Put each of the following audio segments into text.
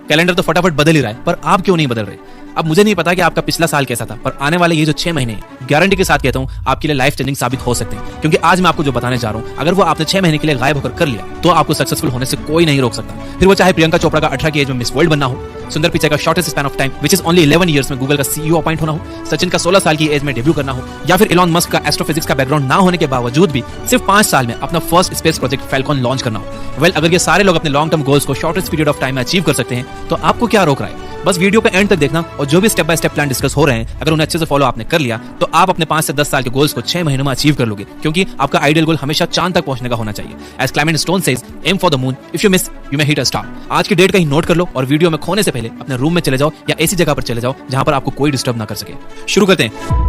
Calendar तो फटाफट बदल ही रहा है, पर आप क्यों नहीं बदल रहे? अब मुझे नहीं पता कि आपका पिछला साल कैसा था, पर आने वाले ये जो 6 महीने गारंटी के साथ कहता हूँ आपके लिए लाइफ चेंजिंग साबित हो सकते हैं। क्योंकि आज मैं आपको जो बताने जा रहा हूँ, अगर वो आपने 6 महीने के लिए गायब होकर कर लिया तो आपको सक्सेसफुल होने से कोई नहीं रोक सकता। फिर वो चाहे प्रियंका चोपड़ा का 18 की एज में मिस वर्ल्ड बनना हो, सुंदर पिचाई का shortest span of time which is only 11 years में गूगल का सीईओ अपॉइंट होना हो, सचिन का 16 साल की एज में डेब्यू करना हो, या फिर इलॉन मस्क का एस्ट्रोफिजिक्स का बैकग्राउंड ना होने के बावजूद भी सिर्फ 5 साल में अपना first space project falcon launch करना हो। वेल, अगर ये सारे लोग अपने लॉन्ग टर्म गोल्स को शॉर्टेस्ट पीरियड ऑफ टाइम में अचीव कर सकते हैं तो आपको क्या रोक रहा है? बस वीडियो का एंड तक देखना और जो भी step by step plan discuss हो रहे हैं, अगर उन्हें अच्छे से फॉलो आपने कर लिया तो आप अपने 5 से 10 साल के गोल्स को 6 महीनों में अचीव कर लोगे। क्योंकि आपका आइडियल गोल हमेशा चांद तक पहुंचने का होना चाहिए। As Clement Stone says, aim for the moon, if you miss you may hit a star. आज की डेट कहीं नोट कर लो और वीडियो में खोने से पहले अपने रूम में चले जाओ या ऐसी जगह पर चले जाओ जहां पर आपको कोई डिस्टर्ब ना कर सके। शुरू करते हैं।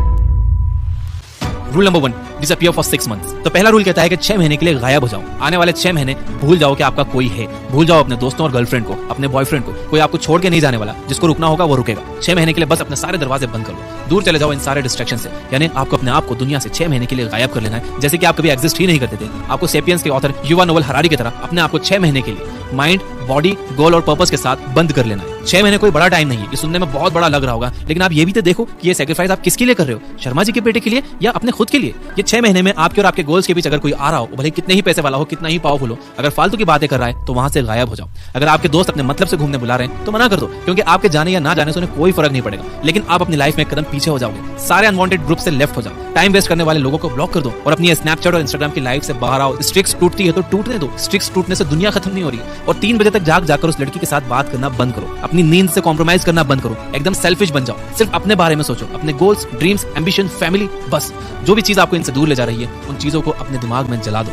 Rule number 1, disappear for 6 months. तो पहला रूल कहता है कि 6 महीने के लिए गायब हो जाओ। आने वाले 6 महीने भूल जाओ कि आपका कोई है। भूल जाओ अपने दोस्तों और गर्लफ्रेंड को, अपने बॉयफ्रेंड को। कोई आपको छोड़ के नहीं जाने वाला। जिसको रुकना होगा वो रुकेगा। 6 महीने के लिए बस अपने सारे दरवाजे बंद कर लो, दूर चले जाओ इन सारे डिस्ट्रैक्शन से। यानी आपको अपने आप को दुनिया से 6 महीने के लिए गायब कर लेना है, जैसे कि आप कभी एग्जिस्ट ही नहीं करते थे। आपको सेपियंस के ऑथर युवा नोवेल हरारी की तरह अपने आप को 6 महीने के लिए माइंड, बॉडी, गोल और पर्पस के साथ बंद कर लेना है। 6 महीने कोई बड़ा टाइम नहीं है। ये सुनने में बहुत बड़ा लग रहा होगा, लेकिन आप ये भी तो देखो कि ये सैक्रिफाइस आप किसके लिए कर रहे हो? शर्मा जी के बेटे के लिए या अपने खुद के लिए? ये 6 महीने में आपके और आपके गोल्स के बीच अगर कोई आ रहा हो, भले कितने ही पैसे वाला हो, कितना ही पावरफुल हो, अगर फालतू की बातें कर रहा है तो वहां से गायब हो जाओ। अगर आपके दोस्त अपने मतलब से घूमने बुला रहे हैं तो मना कर दो, क्योंकि आपके जाने या ना जाने से उन्हें कोई फर्क नहीं पड़ेगा। लेकिन आप अपनी लाइफ में एक कदम पीछे हो जाओगे। सारे अनवांटेड ग्रुप से लेफ्ट हो जाओ। टाइम वेस्ट करने वाले लोगों को ब्लॉक कर दो और अपनी स्नैपचैट और इंस्टाग्राम की लाइफ से बाहर आओ। स्ट्रिक्स टूटती है तो टूटने दो। स्ट्रिक्स टूटने से दुनिया खत्म नहीं हो रही है। और 3 बजे तक जाग जाकर उस लड़की के साथ बात करना बंद करो। अपनी नींद से कॉम्प्रोमाइज करना बंद करो। एकदम सेल्फिश बन जाओ। सिर्फ अपने बारे में सोचो, अपने गोल्स, ड्रीम्स, एम्बिशन, फैमिली। बस जो भी चीज आपको इनसे दूर ले जा रही है उन चीजों को अपने दिमाग में जला दो।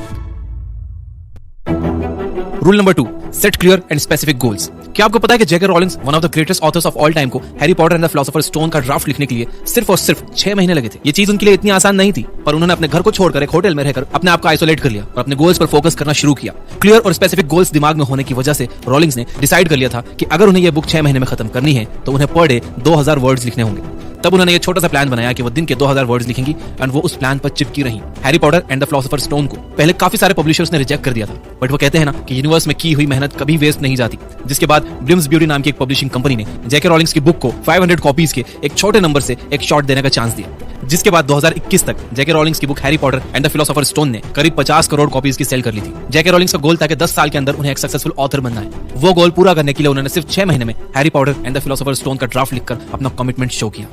Rule number 2, set clear and specific goals. क्या आपको पता है कि J K Rowlings, one of the greatest authors of all time, को Harry Potter and the philosopher stone का ड्राफ्ट लिखने के लिए सिर्फ और सिर्फ 6 महीने लगे थे। ये चीज उनके लिए इतनी आसान नहीं थी, पर उन्होंने अपने घर को छोड़कर एक होटल में रहकर अपने आप को आइसोलेट कर लिया और अपने गोल्स पर फोकस करना शुरू किया। क्लियर और स्पेसिफिक गोल्स दिमाग में होने की वजह से रॉलिंग्स ने डिसाइड कर लिया था कि अगर उन्हें यह बुक 6 महीने में खत्म करनी है तो उन्हें पर डे 2000 वर्ड्स लिखने होंगे। तब उन्होंने ये छोटा सा प्लान बनाया कि वो दिन के 2000 वर्ड्स लिखेंगी और वो उस प्लान पर चिपकी रही। Harry Potter and the philosopher stone को पहले काफी सारे पब्लिशर्स ने रिजेक्ट कर दिया था, बट वो कहते हैं ना कि यूनिवर्स में की हुई मेहनत कभी वेस्ट नहीं जाती। जिसके बाद ब्लिम्स ब्यूटी नाम की एक पब्लिशिंग कंपनी ने जेके रॉलिंग्स की बुक को 500 कॉपीज के एक छोटे नंबर से एक शॉर्ट देने का चांस दिया। जिसके बाद 2021 तक जेके रॉलिंग्स की book Harry Potter and the philosopher stone ने करीब 50 करोड़ कॉपीज की सेल कर ली थी। जेके रॉलिंग्स का गोल था कि 10 साल के अंदर उन्हें एक सक्सेसफुल ऑथर बनना है। वो गोल पूरा करने के लिए उन्होंने सिर्फ 6 महीने में Harry Potter and the philosopher stone का ड्राफ्ट लिखकर अपना कमिटमेंट शो किया।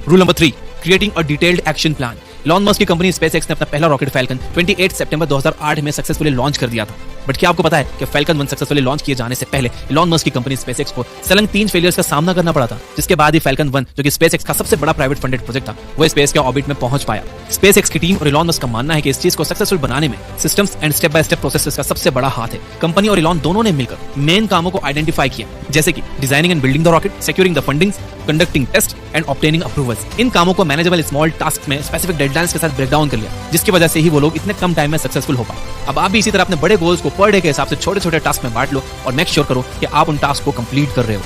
Rule number 3, creating a detailed action plan. Elon Musk की कंपनी स्पेसएक्स ने अपना पहला रॉकेट फैल्कन 28 सितंबर 2008 में सक्सेसफुली लॉन्च कर दिया था। बट क्या आपको पता है कि फैल्कन 1 सक्सेसफुली लॉन्च किए जाने से पहले इलॉन मस्क की कंपनी स्पेसएक्स को सलंग 3 फेलियर्स का सामना करना पड़ा था, जिसके बाद ही फैल्कन 1, जो कि स्पेसएक्स का सबसे बड़ा प्राइवेट फंडेड प्रोजेक्ट था, वो स्पेस के ऑर्बिट में पहुंच पाया। स्पेसएक्स की टीम और इलॉन मस्क का मानना है कि इस चीज को सक्सेसफुल बनाने में systems and step by step processes का सबसे बड़ा हाथ है। कंपनी और इलॉन दोनों ने मिलकर मेन कामों को आइडेंटिफाई किया, जैसे कि designing and building the rocket, securing the fundings, conducting test and obtaining approvals. इन कामों को मैनेजेबल स्मॉल टास्क में स्पेसिफिक डेडलाइंस के साथ ब्रेक डाउन कर लिया, जिसकी वजह से ही वो लोग इतने कम टाइम में सक्सेसफुल हो पाए। अब आप भी इसी तरह अपने बड़े गोल्स को पर डे के हिसाब से छोटे छोटे टास्क में बांट लो और मेक श्योर करो कि आप उन टास्क को कंप्लीट कर रहे हो।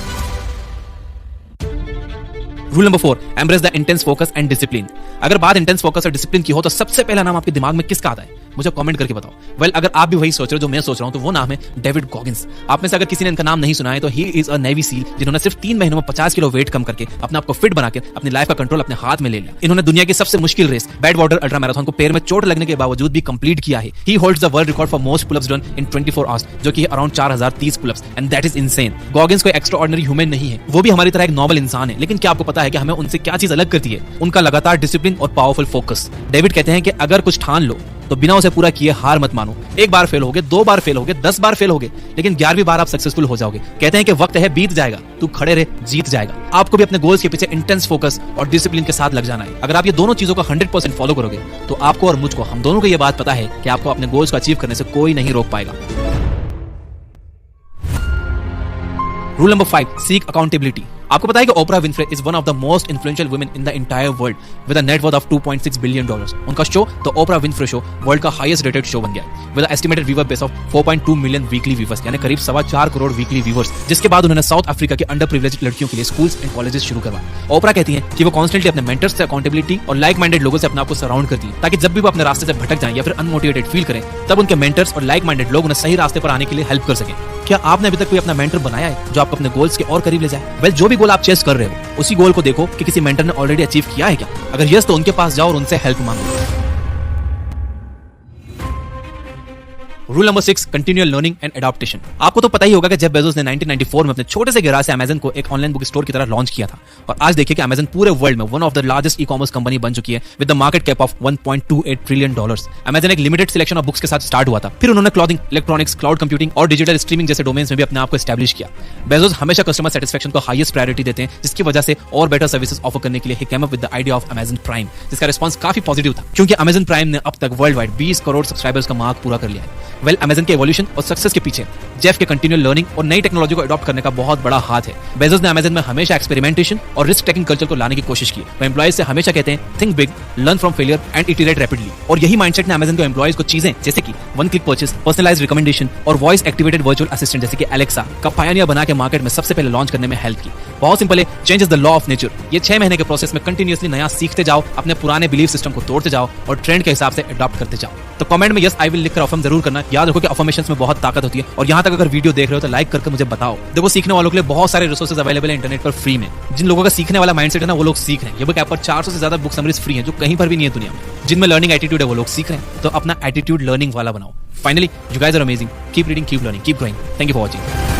Rule number 4, embrace the intense focus and discipline. अगर बात इंटेंस फोकस और डिसिप्लिन की हो तो सबसे पहला नाम आपके दिमाग में किसका आता है? मुझे कमेंट करके बताओ। वेल, अगर आप भी वही सोच रहे हो जो मैं सोच रहा हूं तो वो नाम है डेविड गॉगिंस। आप में से अगर किसी ने इनका नाम नहीं सुना है तो he is a navy seal, जिन्होंने सिर्फ 3 महीनों में 50 किलो वेट कम करके अपने आप को फिट बनाकर अपनी लाइफ का कंट्रोल अपने हाथ में ले लिया। इन्होंने दुनिया की सबसे मुश्किल race Badwater ultra marathon को पैर में चोट लगने के बावजूद भी कंप्लीट किया है। ही holds the world record for most pullups done in 24 hours, जो कि around 4030 pullups, and that is insane. Goggins कोई एक्स्ट्रा ऑर्डिनरी ह्यूमन नहीं है, वो भी हमारी तरह एक नॉर्मल इंसान है। लेकिन क्या आपको पता है कि हमें उनसे क्या चीज अलग करती है? उनका लगातार डिसिप्लिन और पावरफुल फोकस। डेविड कहते हैं कि अगर कुछ ठान लो तो बिना उसे पूरा किए हार मत मानो। 1 बार फेल होगे, 2 बार फेल होगे, 10 बार फेल होगे, लेकिन 11वीं बार आप सक्सेसफुल हो जाओगे। कहते हैं कि वक्त है, बीत जाएगा, तू खड़े रहे, जीत जाएगा। आपको भी अपने गोल्स के पीछे इंटेंस फोकस और डिसिप्लिन के साथ लग जाना है। अगर आप ये दोनों चीजों को 100% फॉलो करोगे तो आपको और मुझको, हम दोनों को ये बात पता है कि आपको अपने गोल्स को अचीव करने से कोई नहीं रोक पाएगा। Rule number 5, seek accountability. आपको पता है कि Oprah Winfrey is one of the most influential women in the entire world with a net worth of $2.6 billion. उनका show the Oprah Winfrey show world का हाईएस्ट रेटेड शो बन गया with estimated viewer base of 4.2 million weekly viewers, यानी करीब 4.25 crore weekly viewers. जिसके बाद उन्होंने South Africa के अंडर प्रिविलेज्ड लड़कियों के लिए स्कूल्स एंड कॉलेजेस शुरू करवाए। ओपरा कहती है कि वो कॉन्स्टेंटली अपने मेंटर्स से अकाउंटेबिलिटी और लाइक माइंडेड लोगों से अपने आप को सराउंड करती है, ताकि जब भी वो अपने रास्ते से भटक जाएं या फिर अनमोटिवेटेड फील करें तब उनके मेंटर्स और लाइक माइंडेड लोग उन्हें सही रास्ते पर आने के लिए हेल्प कर सकें। क्या आपने अभी तक कोई अपना मेंटर बनाया है जो आपको अपने गोल्स के और करीब ले जाए? वेल, जो भी गोल आप चेस कर रहे हो उसी गोल को देखो कि किसी मेंटर ने ऑलरेडी अचीव किया है क्या। अगर यस तो उनके पास जाओ और उनसे हेल्प मांगो। Rule number 6, continual learning and adaptation. आपको तो पता ही होगा कि जेफ बेजोस ने 1994 में अपने छोटे से गैराज से अमेजन को एक ऑनलाइन बुक स्टोर की तरह लॉन्च किया था और आज देखिए कि अमेजन पूरे वर्ल्ड में one of the largest e commerce company बन चुकी है with the market cap of $1.28 trillion. Amazon एक लिमिटेड सिलेक्शन ऑफ बुक्स के साथ स्टार्ट हुआ था, फिर उन्होंने क्लॉथिंग, इलेक्ट्रॉनिक्स, क्लाउड कंप्यूटिंग और डिजिटल स्ट्रीमिंग जैसे डोमेन्स में भी अपने आप को एस्टैब्लिश किया। बेजोस हमेशा कस्टमर सेटिस्फैक्शन को हाईएस्ट प्रायोरिटी देते हैं, जिसकी वजह से और बेटर सर्विसेज ऑफर करने के लिए ही came up with the idea of Amazon Prime, जिसका रिस्पांस काफी पॉजिटिव था क्योंकि अमेजन प्राइम ने अब तक वर्ल्ड वाइड 20 करोड़ सब्सक्राइबर्स का मार्क पूरा कर लिया है। वेल, अमेजन के एवोल्यूशन और सक्सेस के पीछे जेफ के कंटिन्यूअल लर्निंग और नई टेक्नोलॉजी को अडॉप्ट करने का बहुत बड़ा हाथ है। बेजोस ने अमेजन में हमेशा एक्सपेरिमेंटेशन और रिस्क टेकिंग कल्चर को लाने की कोशिश की। वो एम्प्लॉइज से हमेशा कहते हैं think big, learn from failure and iterate rapidly. और यही माइंडसेट ने अमेजन के एम्प्लॉइज को चीजें जैसे कि one click purchase, personalised recommendation और वॉइस एक्टिवेटेड वर्चुअल असिस्टेंट जैसे कि एलेक्सा का पायनियर बना के मार्केट में सबसे पहले लॉन्च करने में हेल्प की। बहुत सिंपल है, change is the law of nature. ये 6 महीने के प्रोसेस में कंटिन्यूअसली नया सीखते जाओ, अपने पुराने बिलीफ सिस्टम को तोड़ते जाओ और ट्रेंड के हिसाब से अडॉप्ट करते जाओ। तो कमेंट में यस आई विल लिखकर अफर्म जरूर करना। याद रखो कि अफर्मेशंस में बहुत ताकत होती है। और यहाँ तक अगर वीडियो देख रहे हो तो लाइक करके मुझे बताओ। देखो, सीखने वालों के लिए बहुत सारे रिसोर्सेज अवेलेबल है इंटरनेट पर फ्री में। जिन लोगों का सीखने वाला माइंडसेट है ना, वो लोग सीख रहे हैं। ये बुक ऐप पर 400 से ज्यादा बुक समरीज फ्री हैं जो कहीं पर भी नहीं है दुनिया में। जिनमें लर्निंग एटीट्यूड है वो लोग सीख रहे हैं, तो अपना एटीट्यूड लर्निंग वाला बनाओ। Finally, you guys are amazing. Keep reading, keep learning, keep growing. Thank you for watching.